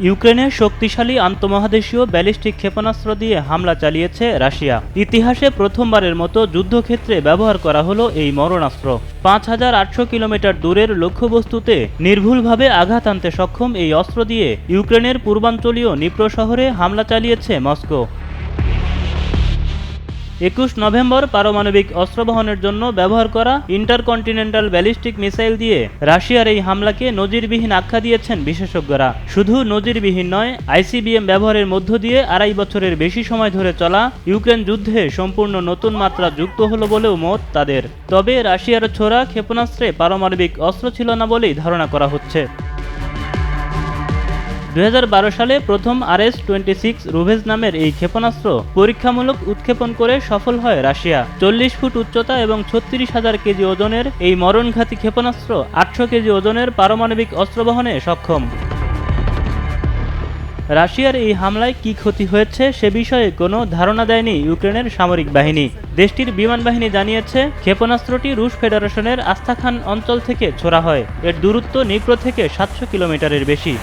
ইউক্রেনের শক্তিশালী আন্তঃমহাদেশীয় ব্যালিস্টিক ক্ষেপণাস্ত্র দিয়ে হামলা চালিয়েছে রাশিয়া। ইতিহাসে প্রথমবারের মতো যুদ্ধক্ষেত্রে ব্যবহার করা হলো এই মরণাস্ত্র। ৫,৮০০ কিলোমিটার দূরের লক্ষ্যবস্তুতে নির্ভুলভাবে আঘাত আনতে সক্ষম এই অস্ত্র দিয়ে ইউক্রেনের পূর্বাঞ্চলীয় নিপ্রো শহরে হামলা চালিয়েছে মস্কো। ২১ নভেম্বর পারমাণবিক অস্ত্র বহনের জন্য ব্যবহার করা ইন্টারকন্টিনেন্টাল ব্যালিস্টিক মিসাইল দিয়ে রাশিয়ার এই হামলাকে নজিরবিহীন আখ্যা দিয়েছেন বিশেষজ্ঞরা। শুধু নজিরবিহীন নয়, আইসিবিএম ব্যবহারের মধ্য দিয়ে ২.৫ বছরের বেশি সময় ধরে চলা ইউক্রেন যুদ্ধে সম্পূর্ণ নতুন মাত্রা যুক্ত হলো বলেও মত তাদের। তবে রাশিয়ার ছোড়া ক্ষেপণাস্ত্রে পারমাণবিক অস্ত্র ছিল না বলেই ধারণা করা হচ্ছে। ২০১২ সালে প্রথম RS-26 রুভেজ নামের এই ক্ষেপণাস্ত্র পরীক্ষামূলক উৎক্ষেপণ করে সফল হয় রাশিয়া। ৪০ ফুট উচ্চতা এবং ৩৬,০০০ কেজি ওজনের এই মরণঘাতী ক্ষেপণাস্ত্র ৮০০ কেজি ওজনের পারমাণবিক অস্ত্র বহনে সক্ষম। রাশিয়ার এই হামলায় কী ক্ষতি হয়েছে সে বিষয়ে কোনো ধারণা দেয়নি ইউক্রেনের সামরিক বাহিনী। দেশটির বিমান বাহিনী জানিয়েছে, ক্ষেপণাস্ত্রটি রুশ ফেডারেশনের আস্তাখান অঞ্চল থেকে ছোড়া হয়। এর দূরত্ব নিপ্রো থেকে ৭০০ কিলোমিটারের বেশি।